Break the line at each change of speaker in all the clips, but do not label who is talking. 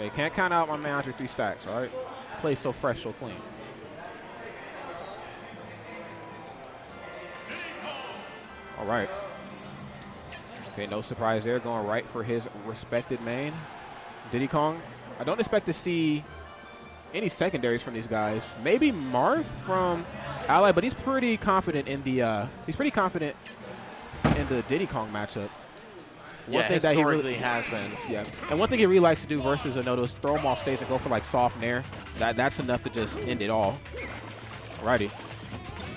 Okay, can't count out my man 103 stacks, all right? Plays so fresh, so clean. All right. Okay, no surprise there. Going right for his respected main. Diddy Kong. I don't expect to see any secondaries from these guys. Maybe Marth from Ally, but he's pretty confident in the Diddy Kong matchup.
One thing that he really has been.
Yeah. And one thing he really likes to do versus Zinoto is throw him off stage and go for like soft nair. That's enough to just end it all. Alrighty.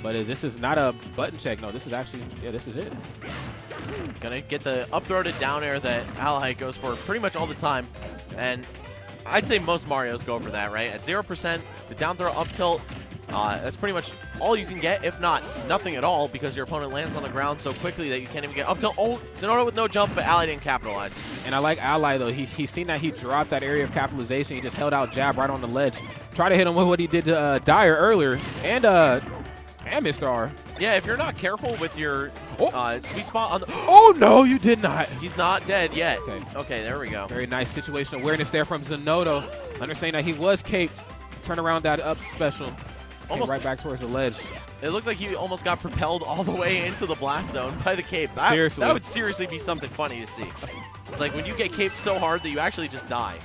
But this is not a button check. No, this is actually, yeah, this is it.
Gonna get the up throw to down air that Ally goes for pretty much all the time. And I'd say most Marios go for that, right? At 0%, the down throw up tilt, that's pretty much all you can get, if not nothing at all, because your opponent lands on the ground so quickly that you can't even get up tilt. Oh, Zinoto with no jump, but Ally didn't capitalize.
And I like Ally, though. He's seen that he dropped that area of capitalization. He just held out jab right on the ledge. Try to hit him with what he did to Dyer earlier. And Mr. R.
Yeah, if you're not careful with your sweet spot on the...
Oh, no, you did not.
He's not dead yet. Okay, there we go.
Very nice situational awareness there from Zinoto. Understanding that he was caped. Turn around that up special. Almost right back towards the ledge.
It looked like he almost got propelled all the way into the blast zone by the cape.
Seriously.
That would seriously be something funny to see. It's like when you get caped so hard that you actually just die.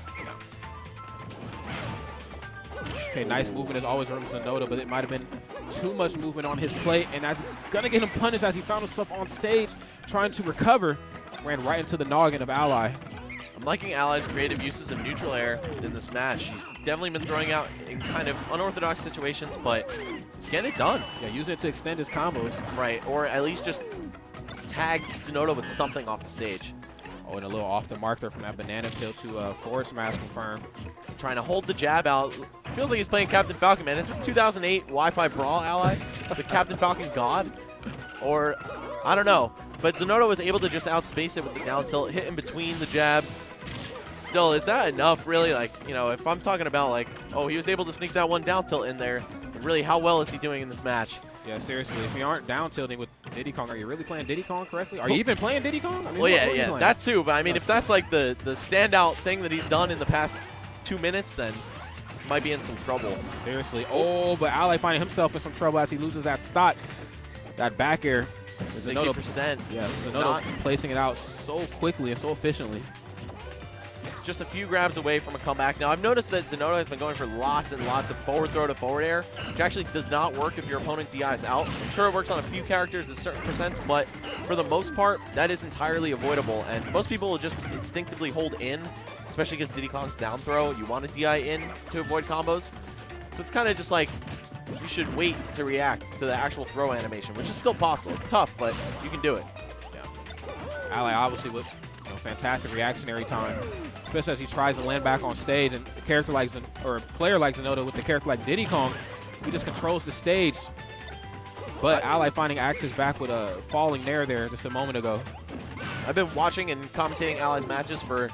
Okay, nice movement as always from Zinoto, but it might have been too much movement on his plate, and that's going to get him punished as he found himself on stage trying to recover. Ran right into the noggin of Ally.
I'm liking Ally's creative uses of neutral air in this match. He's definitely been throwing out in kind of unorthodox situations, but he's getting it done.
Yeah, using it to extend his combos.
Right, or at least just tag Zinoto with something off the stage.
Oh, and a little off the mark there from that banana peel to forward smash confirmed.
Trying to hold the jab out. Feels like he's playing Captain Falcon, man. Is this 2008 Wi-Fi Brawl Ally? The Captain Falcon God? Or, I don't know. But Zinoto was able to just outspace it with the down tilt, hit in between the jabs. Still, is that enough, really? Like, you know, if I'm talking about, like, oh, he was able to sneak that one down tilt in there, really, how well is he doing in this match?
Yeah, seriously, if you aren't down tilting with Diddy Kong, are you really playing Diddy Kong correctly? Are you even playing Diddy Kong? I mean,
well, yeah, that too. But, I mean, if that's, like, the standout thing that he's done in the past 2 minutes, then he might be in some trouble.
Seriously. Oh, but Ally finding himself in some trouble as he loses that stock, that back air.
60%.
Yeah, Zinoto placing it out so quickly and so efficiently.
It's just a few grabs away from a comeback. Now, I've noticed that Zinoto has been going for lots and lots of forward throw to forward air, which actually does not work if your opponent DIs out. I'm sure it works on a few characters at certain percents, but for the most part, that is entirely avoidable. And most people will just instinctively hold in, especially because Diddy Kong's down throw. You want to DI in to avoid combos. So it's kind of just like you should wait to react to the actual throw animation, which is still possible. It's tough, but you can do it.
Yeah. Ally obviously with fantastic reactionary time, especially as he tries to land back on stage, and a character like a player like Zinoto with a character like Diddy Kong, he just controls the stage. But Ally finding access back with a falling nair there just a moment ago.
I've been watching and commentating Ally's matches for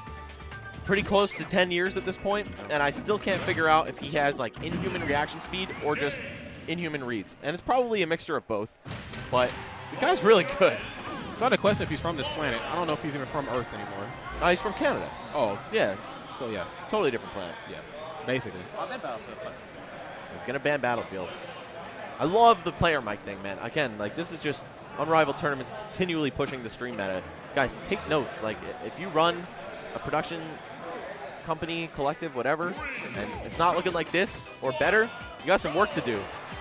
pretty close to 10 years at this point, and I still can't figure out if he has like inhuman reaction speed or just inhuman reads. And it's probably a mixture of both, but the guy's really good.
It's not a question if he's from this planet. I don't know if he's even from Earth anymore.
He's from Canada.
Oh,
yeah.
So, yeah.
Totally different planet.
Yeah, basically.
He's going to ban Battlefield. I love the player mic thing, man. Again, like, this is just Unrivaled tournaments continually pushing the stream meta. Guys, take notes. Like, if you run a production company, collective, whatever, and it's not looking like this or better, you got some work to do.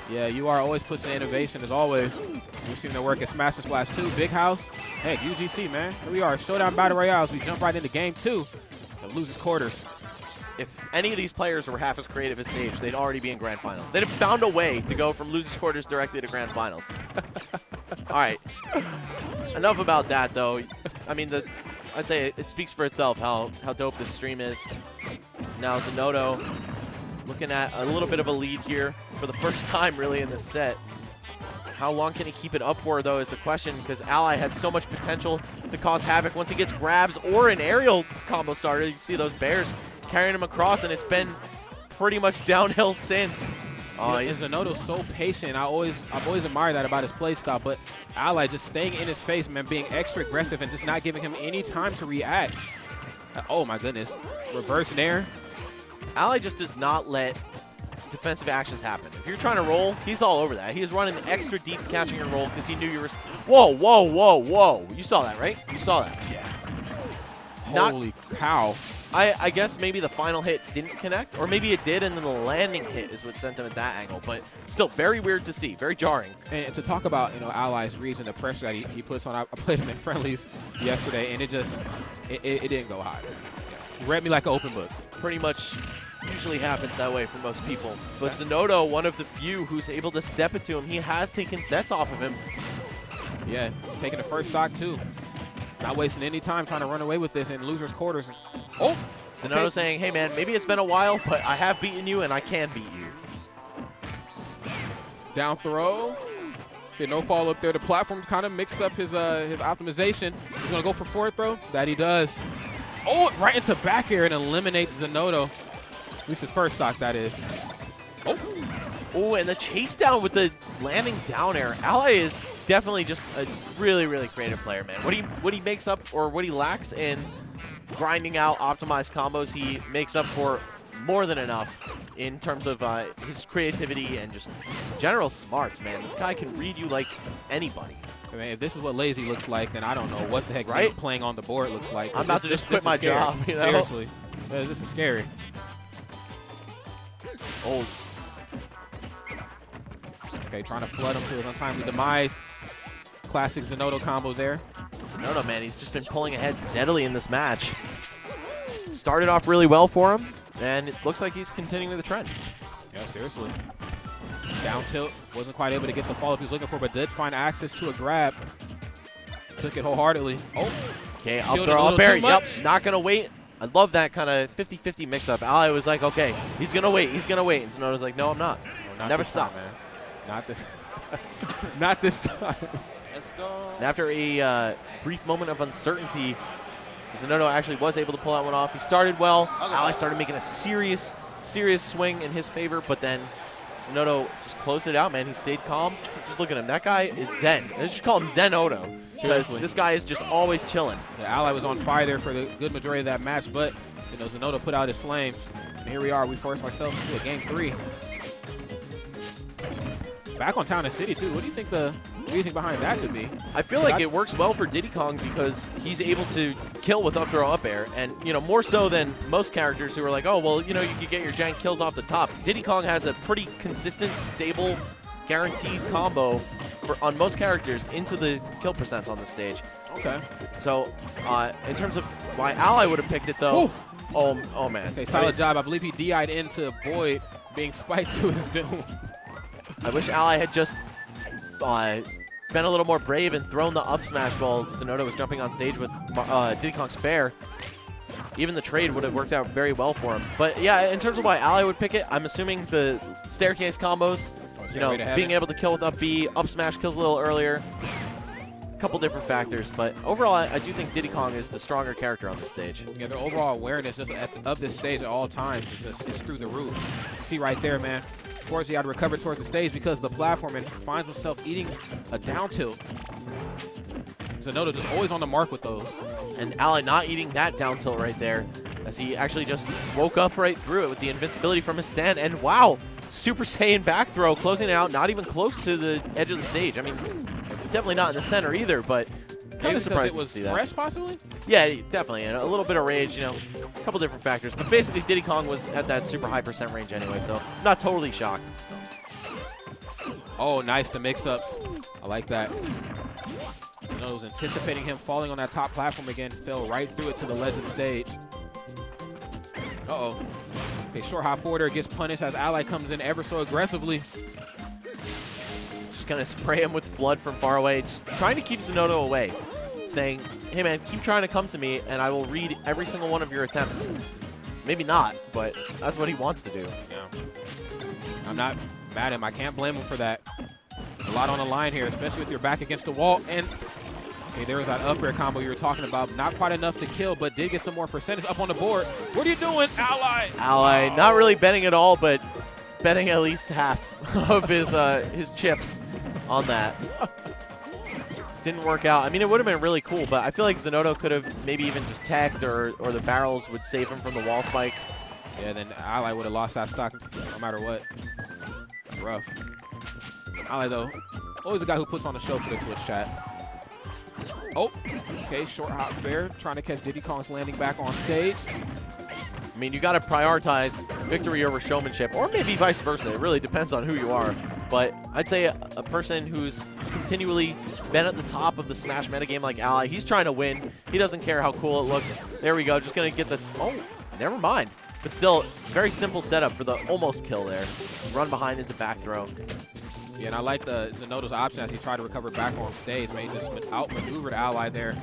Yeah, you are always pushing innovation as always. We've seen their work at Smash and Splash 2, Big House. Heck, UGC, man. Here we are, Showdown Battle Royales. We jump right into Game 2 of Losers Quarters.
If any of these players were half as creative as Sage, they'd already be in Grand Finals. They'd have found a way to go from Losers Quarters directly to Grand Finals. All right. Enough about that, though. I mean, I'd say it speaks for itself how dope this stream is. Now Zinoto looking at a little bit of a lead here for the first time really in this set. How long can he keep it up for, though, is the question, because Ally has so much potential to cause havoc once he gets grabs or an aerial combo starter. You see those bears carrying him across, and it's been pretty much downhill since.
Zinoto's so patient. I've always admired that about his play style, but Ally just staying in his face, man, being extra aggressive and just not giving him any time to react. Oh, my goodness. Reverse nair.
Ally just does not let defensive actions happen. If you're trying to roll, he's all over that. He is running extra deep catching your roll because he knew you were... Whoa, whoa, whoa, whoa. You saw that, right? You saw that.
Yeah.
Not,
Holy cow.
I guess maybe the final hit didn't connect, or maybe it did, and then the landing hit is what sent him at that angle. But still, very weird to see, very jarring.
And to talk about, Ally's reads and the pressure that he puts on, I played him in friendlies yesterday, and it didn't go high. Yeah. He read me like an open book.
Pretty much usually happens that way for most people. But Zinoto, one of the few who's able to step it to him, he has taken sets off of him.
Yeah, he's taking the first stock, too. Not wasting any time trying to run away with this in loser's quarters. Oh!
Zinoto saying, hey, man, maybe it's been a while, but I have beaten you, and I can beat you.
Down throw. Okay, no fall up there. The platform kind of mixed up his optimization. He's going to go for forward throw. That he does. Oh, right into back air and eliminates Zinoto. At least his first stock, that is. Oh.
Oh, and the chase down with the landing down air. Ally is definitely just a really, really creative player, man. What he makes up, or what he lacks in grinding out optimized combos, he makes up for more than enough in terms of his creativity and just general smarts, man. This guy can read you like anybody.
I mean, if this is what lazy looks like, then I don't know what the heck
right?
playing on the board looks like.
I'm about to just quit my job. You know?
Seriously. This is scary.
Oh.
Okay, trying to flood him to his untimely demise. Classic Zinoto combo there.
Zinoto, man, he's just been pulling ahead steadily in this match. Started off really well for him, and it looks like he's continuing the trend.
Yeah, seriously. Down tilt. Wasn't quite able to get the follow-up he was looking for, but did find access to a grab. Took it wholeheartedly. Oh.
Okay, up throw, up air. Yep, not going to wait. I love that kind of 50-50 mix-up. Ally was like, okay, he's going to wait. He's going to wait. And Zinoto's like, no, I'm not.
No,
Never stop.
Time, man. Not this Not this time.
Let's go. And after a brief moment of uncertainty, Zinoto actually was able to pull that one off. He started well. Ally started making a serious swing in his favor, but then Zinoto just closed it out, man. He stayed calm. Just look at him. That guy is zen. Let's just call him Zinoto, because this guy is just always chilling.
The Ally was on fire there for the good majority of that match, but Zinoto put out his flames. And here we are. We forced ourselves into a game 3. Back on Town and City, too. What do you think the reasoning behind that could be?
I feel like it works well for Diddy Kong because he's able to kill with up throw, up air. And, more so than most characters who are like, oh, well, you could get your jank kills off the top. Diddy Kong has a pretty consistent, stable, guaranteed combo on most characters into the kill percents on the stage.
Okay.
So, in terms of why Ally would have picked it, though, oh, man.
Okay, solid job. I believe he DI'd into Boyd being spiked to his doom.
I wish Ally had just been a little more brave and thrown the up smash while Zinoto was jumping on stage with Diddy Kong's fair. Even the trade would have worked out very well for him. But yeah, in terms of why Ally would pick it, I'm assuming the staircase combos, being able to kill with up B, up smash kills a little earlier. A couple different factors, but overall, I do think Diddy Kong is the stronger character on the stage.
Yeah, their overall awareness just of this stage at all times is through the roof. You see right there, man. Of course, he had to recover towards the stage because of the platform and finds himself eating a down tilt. Zinoto just always on the mark with those.
And Ally not eating that down tilt right there, as he actually just woke up right through it with the invincibility from his stand. And wow, Super Saiyan back throw, closing it out, not even close to the edge of the stage. I mean, definitely not in the center either, but kind of surprising to see that.
Fresh, possibly?
Yeah, definitely. And a little bit of rage, a couple different factors. But basically, Diddy Kong was at that super high % range anyway, so not totally shocked.
Oh, nice, the mix-ups. I like that. Zinoto was anticipating him falling on that top platform again, fell right through it to the ledge of the stage. Uh-oh. Okay, short hop forwarder gets punished as Ally comes in ever so aggressively.
Just going to spray him with flood from far away, just trying to keep Zinoto away, saying, hey, man, keep trying to come to me, and I will read every single one of your attempts. Maybe not, but that's what he wants to do.
Yeah. I'm not mad at him. I can't blame him for that. There's a lot on the line here, especially with your back against the wall. And okay, there was that up air combo you were talking about. Not quite enough to kill, but did get some more percentage up on the board. What are you doing, Ally?
Ally, not really betting at all, but betting at least half of his chips on that. Didn't work out. I mean, it would have been really cool, but I feel like Zinoto could have maybe even just tagged or the barrels would save him from the wall spike.
Yeah, then Ally would have lost that stock no matter what. It's rough. Ally, though, always a guy who puts on a show for the Twitch chat. Oh, okay, short hop fair. Trying to catch Diddy Kong's landing back on stage.
I mean, you got to prioritize victory over showmanship, or maybe vice versa. It really depends on who you are. But I'd say a person who's continually been at the top of the Smash metagame like Ally, he's trying to win. He doesn't care how cool it looks. There we go. Just going to get this. Oh, never mind. But still, very simple setup for the almost kill there. Run behind into back throw.
Yeah, and I like the Zinoto's option as he tried to recover back on stage. Man, he just outmaneuvered Ally there.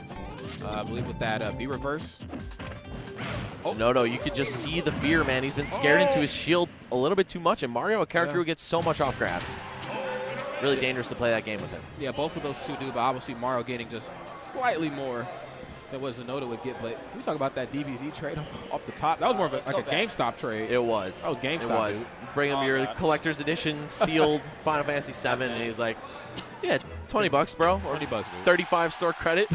I believe with that B reverse.
Oh. Zinoto, you could just see the fear, man. He's been scared into his shield a little bit too much, and Mario, a character who gets so much off grabs. Really dangerous to play that game with him.
Yeah, both of those two do, but obviously Mario getting just slightly more than what Zinoto would get. But can we talk about that DBZ trade off the top? That was more of like a GameStop trade.
It was.
That was GameStop. It
was.
Dude.
Bring him your collector's edition sealed Final Fantasy VII, and he's like, yeah, $20, bro. Or
20 bucks, dude.
35 store credit.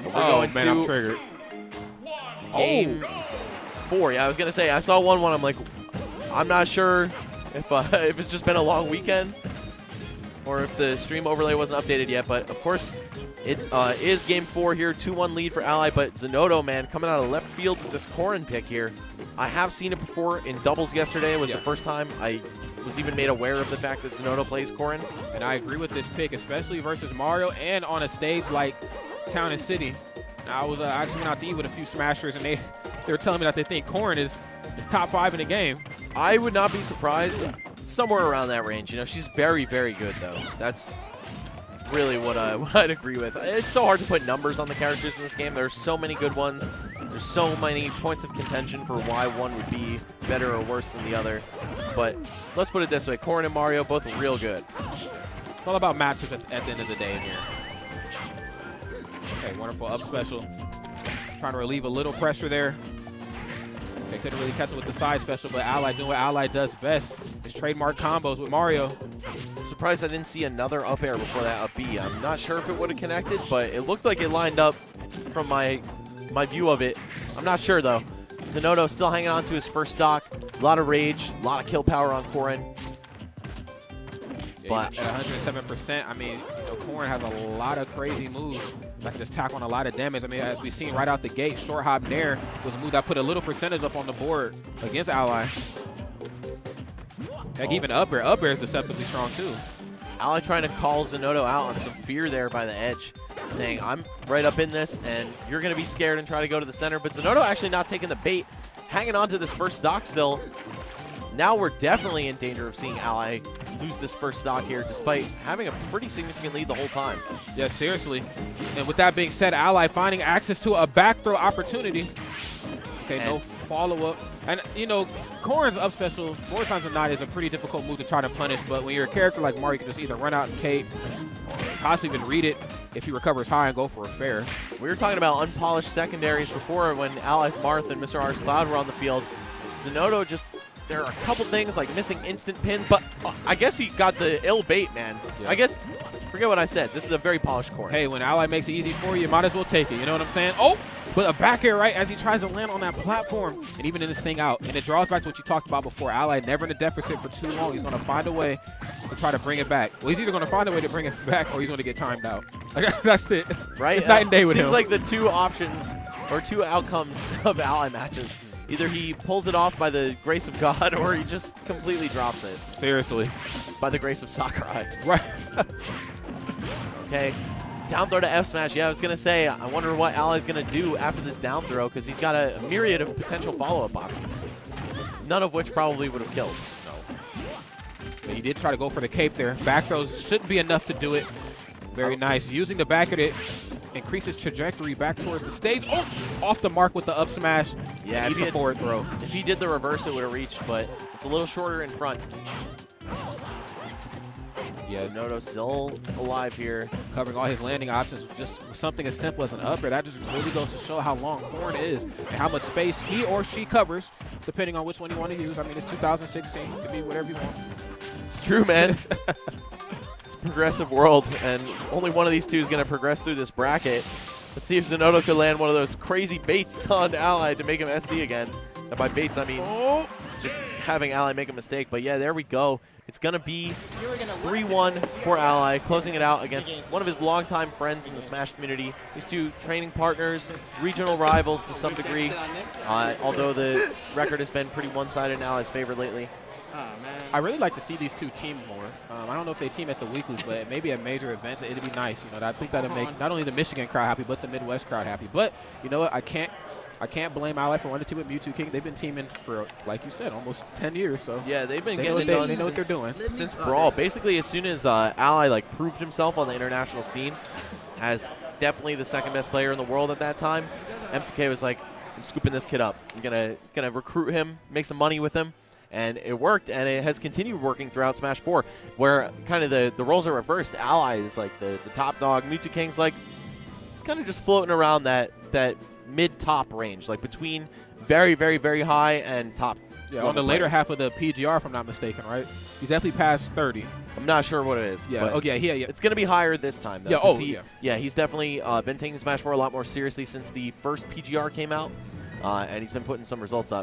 We're
going man, I'm triggered.
Game 4. Yeah, I was going to say, I saw 1-1. I'm like, I'm not sure if it's just been a long weekend or if the stream overlay wasn't updated yet. But, of course, it is Game 4 here. 2-1 lead for Ally. But Zinoto, man, coming out of left field with this Corrin pick here. I have seen it before in doubles yesterday. It was the first time I was even made aware of the fact that Zinoto plays Corrin.
And I agree with this pick, especially versus Mario and on a stage like Town and City. I was actually went out to eat with a few Smashers, and they were telling me that they think Corrin is top 5 in the game.
I would not be surprised. Somewhere around that range. You know, she's very, very good, though. That's really what I'd agree with. It's so hard to put numbers on the characters in this game. There's so many good ones. There's so many points of contention for why one would be better or worse than the other. But let's put it this way. Corrin and Mario, both real good.
It's all about matches at the end of the day here. Okay, wonderful up special. Trying to relieve a little pressure there. They couldn't really catch it with the side special, but Ally doing what Ally does best, is trademark combos with Mario.
I'm surprised I didn't see another up air before that up B. I'm not sure if it would have connected, but it looked like it lined up from my view of it. I'm not sure, though. Zinoto still hanging on to his first stock. A lot of rage, a lot of kill power on Corrin.
But at 107%, I mean, Corrin has a lot of crazy moves that can just tack on a lot of damage. I mean, as we've seen right out the gate, short hop nair was a move that put a little percentage up on the board against Ally. Heck, even up air is deceptively strong too.
Ally trying to call Zinoto out on some fear there by the edge, saying, I'm right up in this, and you're going to be scared and try to go to the center. But Zinoto actually not taking the bait, hanging on to this first stock still. Now we're definitely in danger of seeing Ally lose this first stock here, despite having a pretty significant lead the whole time.
Yeah, seriously. And with that being said, Ally finding access to a back throw opportunity. Okay, no follow-up. And, you know, Corrin's up special, more times than not, is a pretty difficult move to try to punish. But when you're a character like Mario, you can just either run out and cape or possibly even read it if he recovers high and go for a fair.
We were talking about unpolished secondaries before when Ally's Marth and Mr. R's Cloud were on the field. Zinoto just... There are a couple things like missing instant pins, but I guess he got the ill bait, man. Yeah. I guess, forget what I said. This is a very polished Corrin.
Hey, when Ally makes it easy for you, you might as well take it. You know what I'm saying? Oh, but a back air right as he tries to land on that platform and even in this thing out. And it draws back to what you talked about before. Ally never in a deficit for too long. He's going to find a way to try to bring it back. Well, he's either going to find a way to bring it back or he's going to get timed out. That's it.
Right?
It's night and day with him.
Seems like the two options or two outcomes of Ally matches. Either he pulls it off by the grace of God or he just completely drops it.
Seriously.
By the grace of Sakurai.
Right.
Okay. Down throw to F smash. Yeah, I was going to say, I wonder what Ally's going to do after this down throw because he's got a myriad of potential follow-up options. None of which probably would have killed.
No. But he did try to go for the cape there. Back throws shouldn't be enough to do it. Very nice. Using the back of it. Increases trajectory back towards the stage. Oh, off the mark with the up smash.
Yeah,
he's a forward throw.
If he did the reverse, it would have reached, but it's a little shorter in front. Yeah, Zinoto still alive here.
Covering all his landing options, just something as simple as an up air. That just really goes to show how long Corrin is and how much space he or she covers, depending on which one you want to use. I mean, it's 2016. It could be whatever you want.
It's true, man. It's a progressive world, and only one of these two is going to progress through this bracket. Let's see if Zinoto could land one of those crazy baits on Ally to make him SD again. And by baits, I mean just having Ally make a mistake. But yeah, there we go. It's going to be 3-1 for Ally, closing it out against one of his longtime friends in the Smash community. These two training partners, regional rivals to some degree, although the record has been pretty one-sided in Ally's favor lately.
I really like to see these two team more. I don't know if they team at the weeklies, but maybe at major events, it'd be nice. You know, I think that'll make not only the Michigan crowd happy, but the Midwest crowd happy. But you know what? I can't blame Ally for wanting to team with Mewtwo King. They've been teaming for, like you said, almost 10 years. So
yeah, they've been
getting it done. They know what they're doing
since Brawl. Basically, as soon as Ally like proved himself on the international scene as definitely the second best player in the world at that time, M2K was like, I'm scooping this kid up. I'm gonna recruit him, make some money with him. And it worked, and it has continued working throughout Smash 4, where kind of the roles are reversed. Ally is like the top dog. Mewtwo King's like, he's kind of just floating around that mid-top range, like between very, very, very high and top.
Yeah, on the later half of the PGR, if I'm not mistaken, right? He's definitely past 30.
I'm not sure what it is.
Yeah.
But
yeah.
It's going to be higher this time, though.
Yeah.
Yeah, he's definitely been taking Smash 4 a lot more seriously since the first PGR came out. And he's been putting some results up.